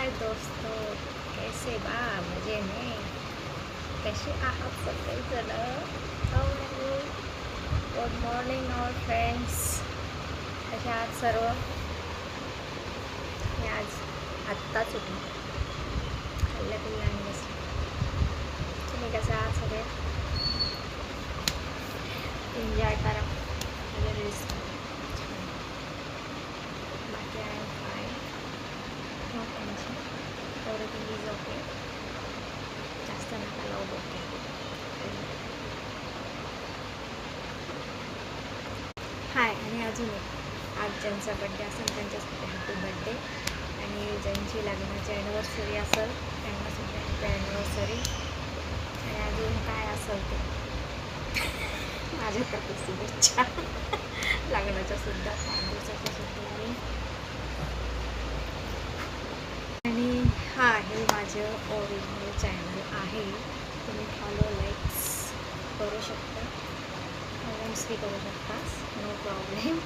हाय दोस्तों, कैसे बा मजे में? कैसे आहात सगळेजण? How are you? Good morning all friends. कसे आहात सर्व? मी आज आत्ताच उठले, खाल्ल्या पिल्ल्या आणि बसले. तुम्ही कसे आहात सगळे? एन्जॉय करा माझ्या रील्स. बाकी I am fine, no tension, everything is okay. जास्त नका लावू डोके. हाय. आणि अजून एक, आज ज्यांचा बड्डे असेल त्यांच्यासाठी हॅपी बड्डे, आणि ज्यांची लग्नाची ॲनिव्हर्सरी असेल त्यांनासुद्धा हॅपी ॲनिव्हर्सरी. आणि अजून काय असेल ते माझ्यातर्फे शुभेच्छा लग्नाच्या सुद्धा, वाढदिवसाच्या सुद्धा. आणि हा हे माझं ओरिजिनल चॅनल आहे. तुम्ही फॉलो लाईक्स करू शकता, कमेंट्सही करू शकता, नो प्रॉब्लेम.